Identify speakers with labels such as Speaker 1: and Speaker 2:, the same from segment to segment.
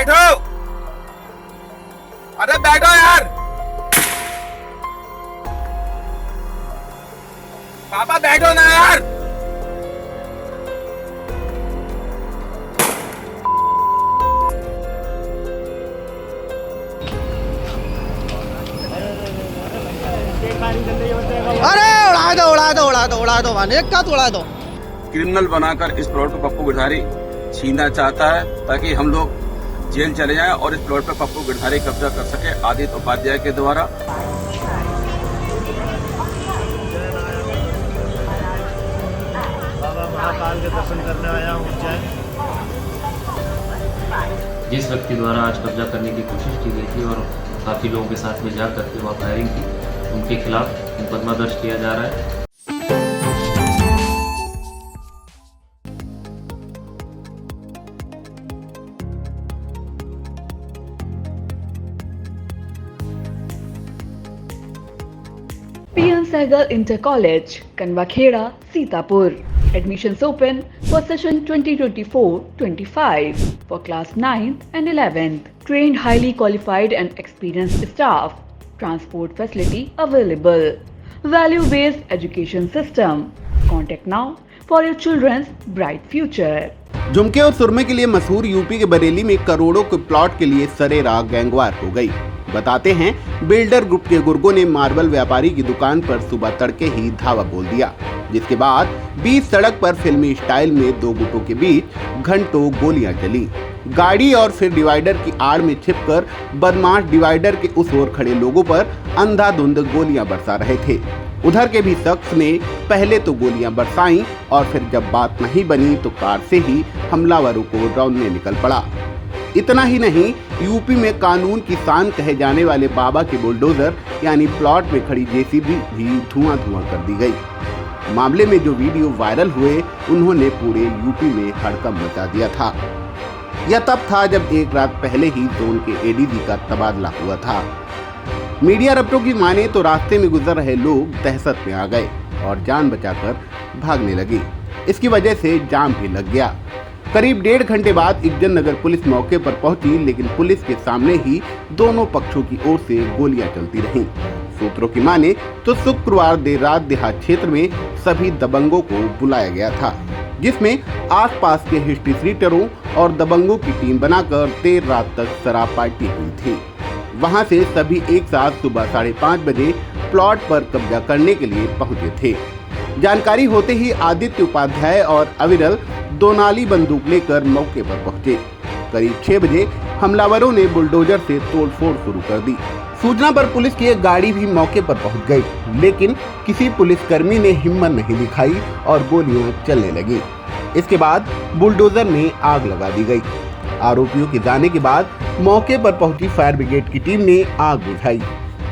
Speaker 1: बैठो। अरे बैठो यार। पापा बैठो ना यार।
Speaker 2: अरे उड़ा दो माने एक का तो उड़ा दो।
Speaker 1: क्रिमिनल बनाकर इस प्लॉट को पप्पू गिरधारी छीनना चाहता है ताकि हम लोग जेल चले जाएं और इस प्लॉट पर पप्पू गिरधारी कब्जा कर सके आदित्य उपाध्याय के द्वारा।
Speaker 3: बाबा महाकाल के दर्शन करने आया हूँ उज्जैन।
Speaker 4: जिस व्यक्ति द्वारा आज कब्जा करने की कोशिश की गई थी और काफ़ी लोगों के साथ में जा करके वहाँ फायरिंग की, उनके खिलाफ मुकदमा दर्ज किया जा रहा है।
Speaker 5: PN Sehgal Inter College, Kanwakheda, Sitapur. Admissions open for session 2024-25 for class 9th and 11th. Trained, highly qualified and experienced staff. Transport facility available. Value-based education system. Contact now for your children's bright future.
Speaker 6: झुमके और सुरमे के लिए मशहूर UP के बरेली में करोड़ों के plot के लिए सरेराह गैंगवार हो गई। बताते हैं, बिल्डर ग्रुप के गुर्गों ने मार्बल व्यापारी की दुकान पर सुबह तड़के ही धावा बोल दिया, जिसके बाद बीच सड़क पर फिल्मी स्टाइल में दो गुटों के बीच घंटों गोलियां चली। गाड़ी और फिर डिवाइडर की आड़ में छिपकर बदमाश डिवाइडर के उस ओर खड़े लोगों पर अंधाधुंध गोलियां बरसा रहे थे। उधर के भी शख्स ने पहले तो गोलियां बरसाईं और फिर जब बात नहीं बनी तो कार से ही हमलावरों को रौंदने निकल पड़ा। इतना ही नहीं, यूपी में कानून की शान कहे जाने वाले बाबा के बुलडोजर यानी प्लॉट में खड़ी जेसीबी भी धुआं कर दी गई। मामले में जो वीडियो वायरल हुए, उन्होंने पूरे यूपी में हड़कंप मचा दिया था। यह तब था जब एक रात पहले ही जोन के एडीजी का तबादला हुआ था। मीडिया रप्टों की माने तो रास्ते में गुजर रहे लोग दहशत में आ गए और जान बचाकर भागने लगे। इसकी वजह से जाम भी लग गया। करीब 1.5 घंटे बाद इज्जत नगर पुलिस मौके पर पहुंची, लेकिन पुलिस के सामने ही दोनों पक्षों की ओर से गोलियां चलती रहीं। सूत्रों की माने तो शुक्रवार देर रात देहात क्षेत्र में सभी दबंगों को बुलाया गया था, जिसमें आसपास के हिस्ट्री सीटरों और दबंगों की टीम बनाकर देर रात तक शराब पार्टी हुई थी। वहां से सभी एक साथ सुबह 5:30 बजे प्लॉट पर कब्जा करने के लिए पहुंचे थे। जानकारी होते ही आदित्य उपाध्याय और अविरल दोनाली बंदूक लेकर मौके पर पहुंचे। करीब 6 बजे हमलावरों ने बुलडोजर से तोड़फोड़ शुरू कर दी। सूचना पर पुलिस की एक गाड़ी भी मौके पर पहुंच गई, लेकिन किसी पुलिसकर्मी ने हिम्मत नहीं दिखाई और गोलियां चलने लगी। इसके बाद बुलडोजर में आग लगा दी गई। आरोपियों के जाने के बाद मौके पर पहुंची फायर ब्रिगेड की टीम ने आग बुझाई।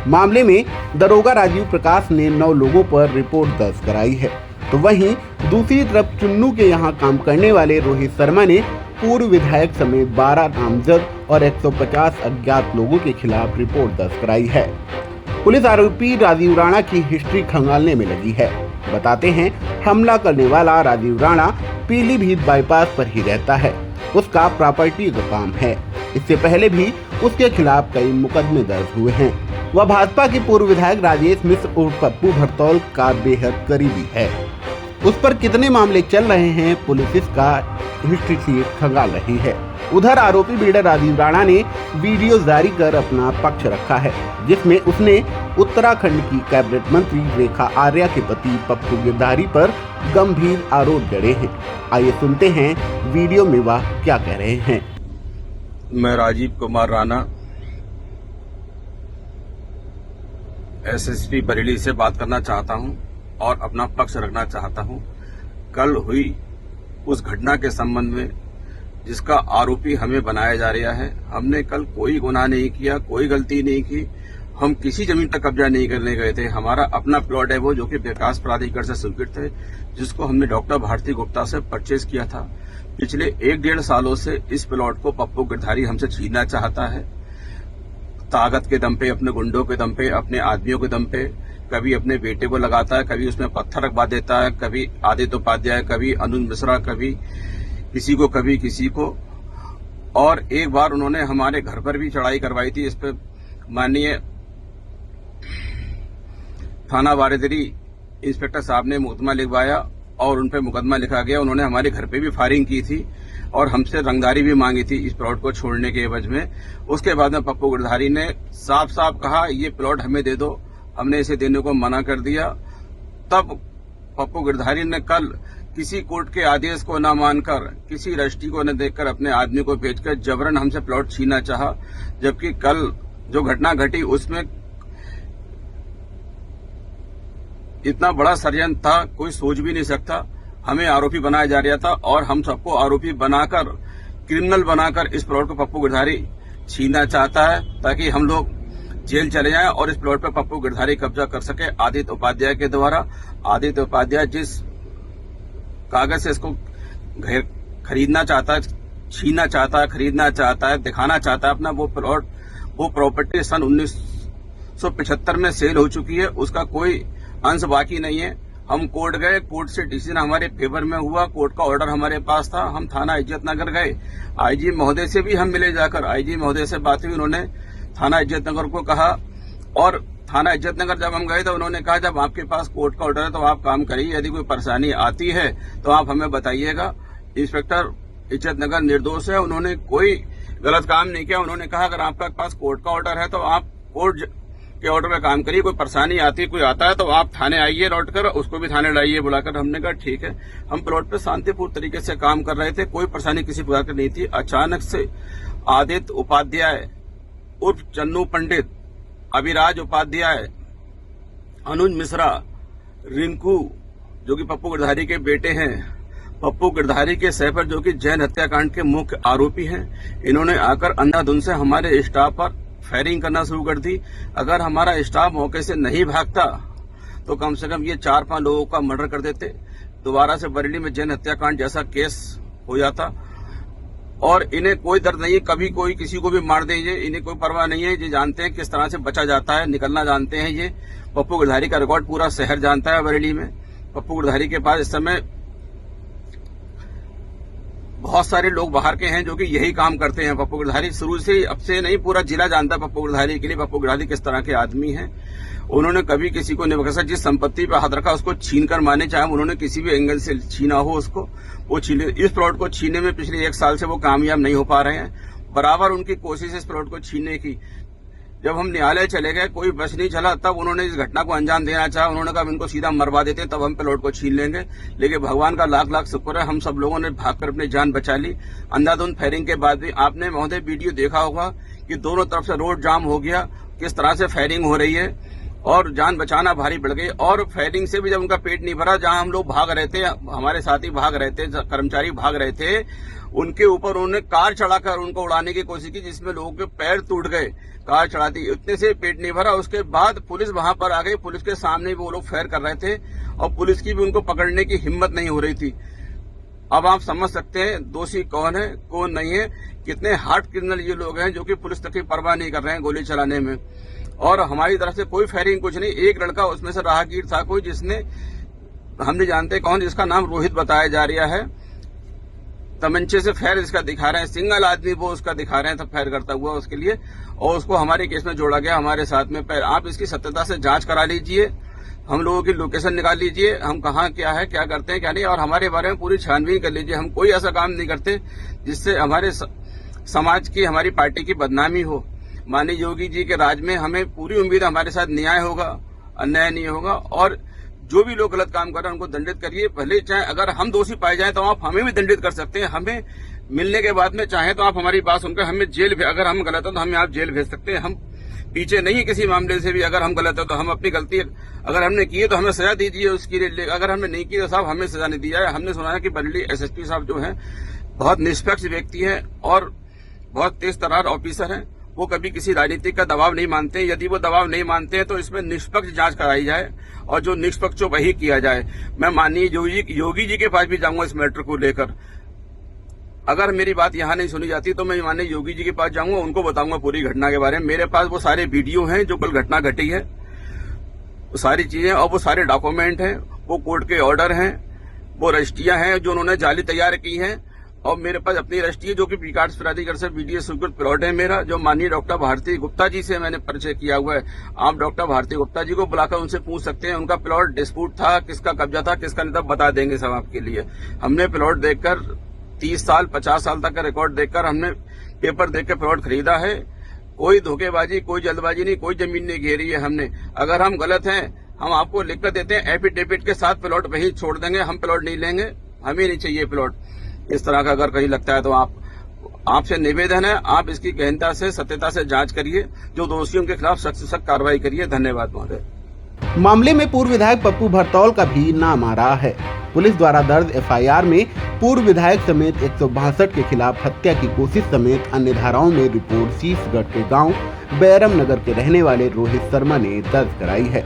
Speaker 6: मामले में दरोगा राजीव प्रकाश ने 9 लोगों पर रिपोर्ट दर्ज कराई है, तो वहीं दूसरी तरफ चुन्नू के यहां काम करने वाले रोहित शर्मा ने पूर्व विधायक समेत 12 नामजद और 150 अज्ञात लोगों के खिलाफ रिपोर्ट दर्ज कराई है। पुलिस आरोपी राजीव राणा की हिस्ट्री खंगालने में लगी है। बताते हैं, हमला करने वाला राजीव राणा पीलीभीत बाईपास पर ही रहता है। उसका प्रॉपर्टी का काम है। इससे पहले भी उसके खिलाफ कई मुकदमे दर्ज हुए हैं। वह भाजपा के पूर्व विधायक राजेश मिश्र उर्फ पप्पू भरतौल का बेहद करीबी है। उस पर कितने मामले चल रहे हैं, पुलिस इसका हिस्ट्री शीट खंगाल रही है। उधर आरोपी बिल्डर राजीव राणा ने वीडियो जारी कर अपना पक्ष रखा है, जिसमें उसने उत्तराखंड की कैबिनेट मंत्री रेखा आर्या के पति पप्पू गिरधारी पर गंभीर आरोप जड़े हैं। आइए सुनते हैं वीडियो में वह क्या कह रहे हैं।
Speaker 1: मैं राजीव कुमार राणा एसएसपी बरेली से बात करना चाहता हूं और अपना पक्ष रखना चाहता हूं। कल हुई उस घटना के संबंध में जिसका आरोपी हमें बनाया जा रहा है, हमने कल कोई गुनाह नहीं किया, कोई गलती नहीं की। हम किसी जमीन पर कब्जा नहीं करने गए थे। हमारा अपना प्लॉट है वो, जो कि विकास प्राधिकरण से स्वीकृत है, जिसको हमने डॉक्टर भारती गुप्ता से परचेज किया था। पिछले 1-1.5 सालों से इस प्लॉट को पप्पू गिरधारी हमसे छीनना चाहता है। ताकत के दम पे, अपने गुंडों के दम पे, अपने आदमियों के दम पे, कभी अपने बेटे को लगाता है, कभी उसमें पत्थर रखवा देता है, कभी आदित्य उपाध्याय, कभी अनुज मिश्रा, कभी किसी को और एक बार उन्होंने हमारे घर पर भी चढ़ाई करवाई थी। इस पे माननीय थाना बारेदरी इंस्पेक्टर साहब ने मुकदमा लिखवाया और उन पे मुकदमा लिखा गया। उन्होंने हमारे घर पे भी फायरिंग की थी और हमसे रंगदारी भी मांगी थी इस प्लॉट को छोड़ने के एवज में। उसके बाद में पप्पू गिरधारी ने साफ साफ कहा ये प्लॉट हमें दे दो। हमने इसे देने को मना कर दिया। तब पप्पू गिरधारी ने कल किसी कोर्ट के आदेश को न मानकर, किसी रजिस्ट्री को न देखकर अपने आदमी को भेजकर जबरन हमसे प्लॉट छीनना चाहा। जबकि कल जो घटना घटी उसमें इतना बड़ा षड्यंत्र था, कोई सोच भी नहीं सकता। हमें आरोपी बनाया जा रहा था और हम सबको आरोपी बनाकर, क्रिमिनल बनाकर इस प्लॉट को पप्पू गिरधारी छीनना चाहता है ताकि हम लोग जेल चले जाएं और इस प्लॉट पर पप्पू गिरधारी कब्जा कर सके आदित्य उपाध्याय के द्वारा। आदित्य उपाध्याय जिस कागज से इसको खरीदना चाहता है, छीनना चाहता है, खरीदना चाहता है, दिखाना चाहता है अपना वो प्लॉट, वो प्रॉपर्टी सन 1975 में सेल हो चुकी है। उसका कोई अंश बाकी नहीं है। हम कोर्ट गए, कोर्ट से डिसीजन हमारे फेवर में हुआ, कोर्ट का ऑर्डर हमारे पास था। हम थाना इज्जतनगर गए, आईजी महोदय से भी हम मिले जाकर, आईजी महोदय से बात हुई। उन्होंने थाना इज्जतनगर को कहा और थाना इज्जतनगर जब हम गए तो उन्होंने कहा जब आपके पास कोर्ट का ऑर्डर है तो आप काम करिए, यदि कोई परेशानी आती है तो आप हमें बताइएगा। इंस्पेक्टर इज्जतनगर निर्दोष है, उन्होंने कोई गलत काम नहीं किया। उन्होंने कहा अगर आपके पास कोर्ट का ऑर्डर है तो आप कोर्ट के ऑर्डर में काम करिए, कोई परेशानी आती है, कोई आता है तो आप थाने आइए लौट कर, उसको भी थाने लाइए बुलाकर। हमने कहा ठीक है। हम प्लॉट पे शांतिपूर्ण तरीके से काम कर रहे थे, कोई परेशानी किसी प्रकार की नहीं थी। अचानक से आदित्य उपाध्याय उर्फ चन्नू पंडित, अभिराज उपाध्याय, अनुज मिश्रा, रिंकू जो कि पप्पू गिरधारी के बेटे हैं, पप्पू गिरधारी के सैफर जो कि जैन हत्याकांड के मुख्य आरोपी हैं, इन्होंने आकर अंधाधुंध से हमारे स्टाफ पर फायरिंग करना शुरू कर दी। अगर हमारा स्टाफ मौके से नहीं भागता तो कम से कम ये 4-5 लोगों का मर्डर कर देते, दोबारा से बरेली में जैन हत्याकांड जैसा केस हो जाता। और इन्हें कोई डर नहीं है, कभी कोई किसी को भी मार दे, ये इन्हें कोई परवाह नहीं है। ये जानते हैं किस तरह से बचा जाता है, निकलना जानते हैं। ये पप्पू गिरधारी का रिकॉर्ड पूरा शहर जानता है बरेली में। पप्पू गिरधारी के पास इस समय बहुत सारे लोग बाहर के हैं जो कि यही काम करते हैं। पप्पू गिरधारी शुरू से, अब से नहीं, पूरा जिला जानता है पप्पू गिरधारी के लिए पप्पू गिरधारी किस तरह के आदमी हैं। उन्होंने कभी किसी को नहीं बख्शा। जिस संपत्ति पर हाथ रखा उसको छीन कर माने, चाहे उन्होंने किसी भी एंगल से छीना हो उसको, वो छीने। इस प्लॉट को छीनने में पिछले 1 साल से वो कामयाब नहीं हो पा रहे हैं। बराबर उनकी कोशिश इस प्लॉट को छीनने की। जब हम न्यायालय चले गए, कोई बस नहीं चला, तब उन्होंने इस घटना को अंजाम देना चाहा। उन्होंने कहा इनको सीधा मरवा देते हैं, तब हम प्लॉट को छीन लेंगे। लेकिन भगवान का लाख लाख शुक्र है, हम सब लोगों ने भागकर अपनी जान बचा ली। अंधाधुंध फायरिंग के बाद भी आपने महोदय वीडियो देखा होगा कि दोनों तरफ से रोड जाम हो गया, किस तरह से फायरिंग हो रही है और जान बचाना भारी पड़ गई। और फायरिंग से भी जब उनका पेट नहीं भरा, जहां हम लोग भाग रहे थे, हमारे साथी भाग रहे थे, कर्मचारी भाग रहे थे, उनके ऊपर उन्होंने कार चढ़ाकर उनको उड़ाने की कोशिश की, जिसमें लोगों के पैर टूट गए। कार चढ़ा दी, इतने से पेट नहीं भरा। उसके बाद पुलिस वहां पर आ गई, पुलिस के सामने भी वो लोग फायर कर रहे थे और पुलिस की भी उनको पकड़ने की हिम्मत नहीं हो रही थी। अब आप समझ सकते हैं दोषी कौन है कौन नहीं है, कितने हार्ड क्रिमिनल ये लोग हैं जो कि पुलिस तक की परवाह नहीं कर रहे हैं गोली चलाने में। और हमारी तरफ से कोई फायरिंग कुछ नहीं। एक लड़का उसमें से राहगीर था कोई, जिसने, हम नहीं जानते कौन, जिसका नाम रोहित बताया जा रहा है, तमंचे से फायर इसका दिखा रहे हैं, सिंगल आदमी वो उसका दिखा रहे हैं, तब फायर करता हुआ उसके लिए, और उसको हमारे केस में जोड़ा गया हमारे साथ में। आप इसकी सत्यता से जांच करा लीजिए, हम लोगों की लोकेशन निकाल लीजिए, हम कहाँ क्या है, क्या करते हैं क्या नहीं, और हमारे बारे में पूरी छानबीन कर लीजिए। हम कोई ऐसा काम नहीं करते जिससे हमारे समाज की, हमारी पार्टी की बदनामी हो। माननीय योगी जी के राज में हमें पूरी उम्मीद है हमारे साथ न्याय होगा, अन्याय नहीं होगा। और जो भी लोग गलत काम कर रहे हैं उनको दंडित करिए। भले चाहे अगर हम दोषी पाए जाएं तो आप हमें भी दंडित कर सकते हैं। हमें मिलने के बाद में चाहे तो आप हमारी बात सुनकर हमें जेल, अगर हम गलत हो तो हमें आप जेल भेज सकते हैं। हम पीछे नहीं है किसी मामले से भी। अगर हम गलत हो तो हम अपनी गलती अगर हमने की है तो हमें सजा दीजिए उसकी। अगर हमने नहीं की तो साहब हमें सजा नहीं दी जाए। हमने सुना है कि बरेली एसएसपी साहब जो हैं बहुत निष्पक्ष व्यक्ति हैं और बहुत तेज तर्रार ऑफिसर हैं। वो कभी किसी राजनीतिक का दबाव नहीं मानते। यदि वो दबाव नहीं मानते हैं तो इसमें निष्पक्ष जांच कराई जाए और जो निष्पक्ष हो वही किया जाए। मैं माननीय योगी जी के पास भी जाऊंगा इस मैटर को लेकर। अगर मेरी बात यहाँ नहीं सुनी जाती तो मैं माननीय योगी जी के पास जाऊंगा, उनको बताऊंगा पूरी घटना के बारे में। मेरे पास वो सारे वीडियो हैं जो कल घटना घटी है, वो सारी चीजें और वो सारे डॉक्यूमेंट हैं, वो कोर्ट के ऑर्डर हैं, वो रजिस्ट्रियां हैं जो उन्होंने जाली तैयार की हैं। और मेरे पास अपनी रजिस्ट्री है जो कि विकास प्राधिकरण से बीडीए स्वीकृत प्लॉट है मेरा, जो माननीय डॉक्टर भारती गुप्ता जी से मैंने परिचय किया हुआ है। आप डॉक्टर भारती गुप्ता जी को बुलाकर उनसे पूछ सकते हैं, उनका प्लॉट डिस्प्यूट था, किसका कब्जा था, किसका नहीं था, बता देंगे सब आपके लिए। हमने प्लॉट देखकर 30 साल 50 साल तक का रिकॉर्ड देखकर हमने पेपर देख के प्लॉट खरीदा है। कोई धोखेबाजी, कोई जल्दबाजी नहीं, कोई जमीन नहीं घेरी है हमने। अगर हम गलत हैं, हम आपको लिख कर देते हैं, एफिडेविट के साथ प्लॉट वहीं छोड़ देंगे, हम प्लॉट नहीं लेंगे, हमें नहीं चाहिए प्लॉट। इस तरह का अगर कहीं लगता है तो आपसे निवेदन है, आप इसकी गहनता से सत्यता से जांच करिए, जो दोषियों के खिलाफ सख्त से सख्त कार्रवाई करिए। धन्यवाद महोदय।
Speaker 6: मामले में पूर्व विधायक पप्पू भरतौल का भी नाम आ रहा है। पुलिस द्वारा दर्ज एफआईआर में पूर्व विधायक समेत 162 के खिलाफ हत्या की कोशिश समेत अन्य धाराओं में रिपोर्ट शीशगढ़ के गांव बैरम नगर के रहने वाले रोहित शर्मा ने दर्ज कराई है।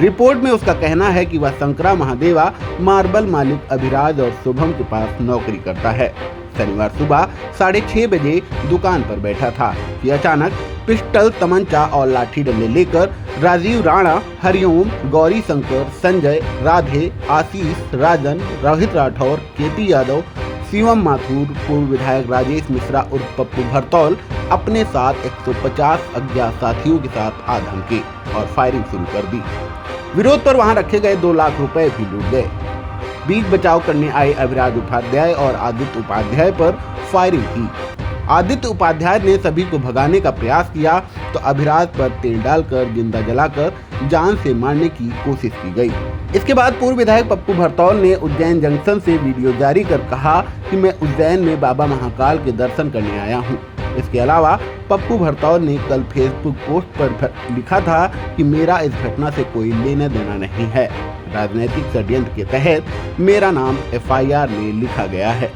Speaker 6: रिपोर्ट में उसका कहना है कि वह शंकरा महादेवा मार्बल मालिक अभिराज और शुभम के पास नौकरी करता है। शनिवार सुबह 6:30 बजे दुकान पर बैठा था कि अचानक पिस्टल, तमंचा और लाठी डंडे लेकर राजीव राणा, हरिओम, गौरी शंकर, संजय, राधे, आशीष, राजन, रोहित राठौर, केपी यादव, शिवम माथुर, पूर्व विधायक राजेश मिश्रा उर्फ पप्पू भरतौल अपने साथ 150 अज्ञात साथियों के साथ आ धमके और फायरिंग शुरू कर दी। विरोध पर वहां रखे गए 2 लाख रुपए भी लूट गए। बीच बचाव करने आए अभिराज उपाध्याय और आदित्य उपाध्याय पर फायरिंग की। आदित्य उपाध्याय ने सभी को भगाने का प्रयास किया तो अभिराज पर तेल डालकर जिंदा जलाकर जान से मारने की कोशिश की गई। इसके बाद पूर्व विधायक पप्पू भरतौल ने उज्जैन जंक्शन से वीडियो जारी कर कहा कि मैं उज्जैन में बाबा महाकाल के दर्शन करने आया हूं। इसके अलावा पप्पू भरतौल ने कल फेसबुक पोस्ट पर लिखा था कि मेरा इस घटना से कोई लेना देना नहीं है। राजनीतिक षड्यंत्र के तहत मेरा नाम एफआईआर में लिखा गया है।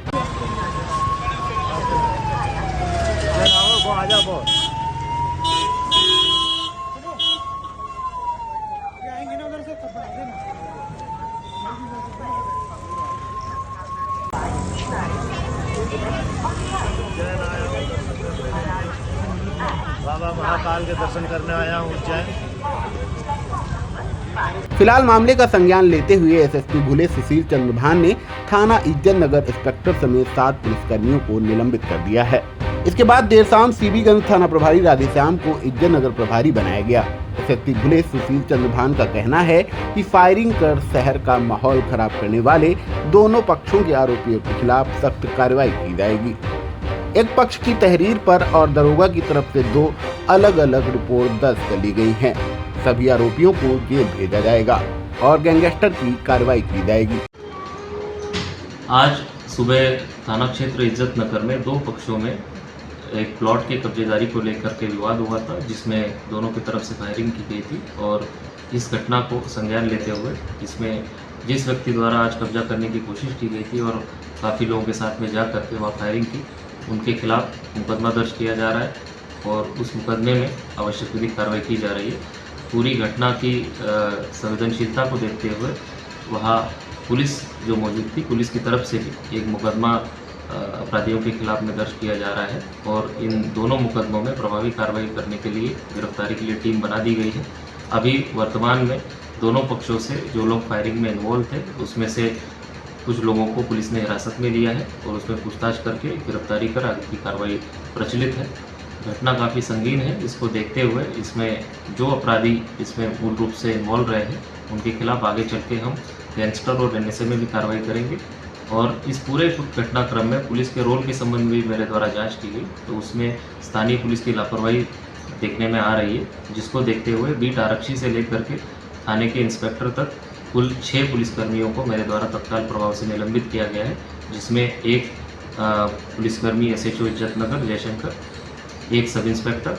Speaker 3: बाबा महाकाल के दर्शन करने आया हूँ उज्जैन।
Speaker 6: फिलहाल मामले का संज्ञान लेते हुए एसएसपी भूले सुशील चंद्र भान ने थाना इज्जत नगर इंस्पेक्टर समेत 7 पुलिसकर्मियों को निलंबित कर दिया है। इसके बाद देर शाम सीबीगंज थाना प्रभारी राधेश्याम को इज्जत नगर प्रभारी बनाया गया। एसएसपी भूले सुशील चंद्र भान का कहना है कि फायरिंग कर शहर का माहौल खराब करने वाले दोनों पक्षों के आरोपियों के खिलाफ सख्त कार्रवाई की जाएगी। एक पक्ष की तहरीर पर और दरोगा की तरफ से 2 अलग अलग रिपोर्ट दर्ज कर ली गई हैं। सभी आरोपियों को जेल भेजा जाएगा और गैंगस्टर की कार्रवाई की जाएगी।
Speaker 4: आज सुबह थाना क्षेत्र इज्जत नगर में 2 पक्षों में एक प्लॉट की कब्जेदारी को लेकर के विवाद हुआ था, जिसमें दोनों की तरफ से फायरिंग की गई थी। और इस घटना को संज्ञान लेते हुए इसमें जिस व्यक्ति द्वारा आज कब्जा करने की कोशिश की गई थी और काफ़ी लोगों के साथ में जा करके वहाँ फायरिंग की, उनके खिलाफ मुकदमा दर्ज किया जा रहा है और उस मुकदमे में आवश्यक विधिक कार्रवाई की जा रही है। पूरी घटना की संवेदनशीलता को देखते हुए वहाँ पुलिस जो मौजूद थी, पुलिस की तरफ से भी एक मुकदमा अपराधियों के खिलाफ में दर्ज किया जा रहा है और इन दोनों मुकदमों में प्रभावी कार्रवाई करने के लिए गिरफ्तारी के लिए टीम बना दी गई है। अभी वर्तमान में दोनों पक्षों से जो लोग फायरिंग में इन्वॉल्व थे, उसमें से कुछ लोगों को पुलिस ने हिरासत में लिया है और उसमें पूछताछ करके गिरफ्तारी कर आगे की कार्रवाई प्रचलित है। घटना काफ़ी संगीन है, इसको देखते हुए इसमें जो अपराधी इसमें मूल रूप से इन्वॉल्व रहे हैं उनके खिलाफ आगे चल के हम गैंगस्टर और एनएसए में भी कार्रवाई करेंगे। और इस पूरे घटनाक्रम में पुलिस के रोल के संबंध में मेरे द्वारा जांच की गई तो उसमें स्थानीय पुलिस की लापरवाही देखने में आ रही है, जिसको देखते हुए बीट आरक्षी से लेकर के थाने के इंस्पेक्टर तक कुल 6 पुलिसकर्मियों को मेरे द्वारा तत्काल प्रभाव से निलंबित किया गया है, जिसमें एक पुलिसकर्मी एसएचओ इज्जत नगर जयशंकर, एक सब इंस्पेक्टर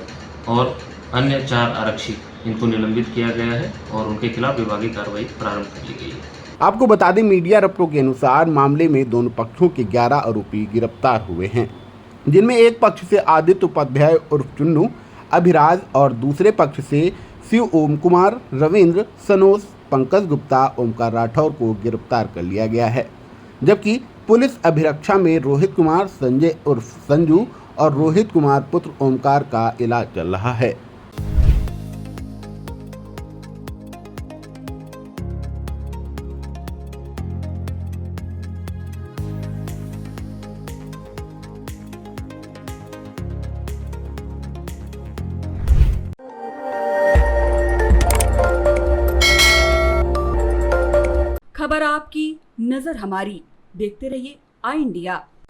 Speaker 4: और अन्य 4 आरक्षी, इनको निलंबित किया गया है और उनके खिलाफ विभागीय कार्रवाई प्रारंभ कर ली गई है।
Speaker 6: आपको बता दें, मीडिया रिपोर्टों के अनुसार मामले में दोनों पक्षों के 11 आरोपी गिरफ्तार हुए हैं, जिनमें एक पक्ष से आदित्य उपाध्याय उर्फ चुन्नू, अभिराज और दूसरे पक्ष से शिव ओम कुमार, रविंद्र, सनोज, पंकज गुप्ता, ओमकार राठौर को गिरफ्तार कर लिया गया है। जबकि पुलिस अभिरक्षा में रोहित कुमार, संजय उर्फ संजू और रोहित कुमार पुत्र ओमकार का इलाज चल रहा है।
Speaker 7: आपकी, नजर हमारी। देखते रहिए आई इंडिया।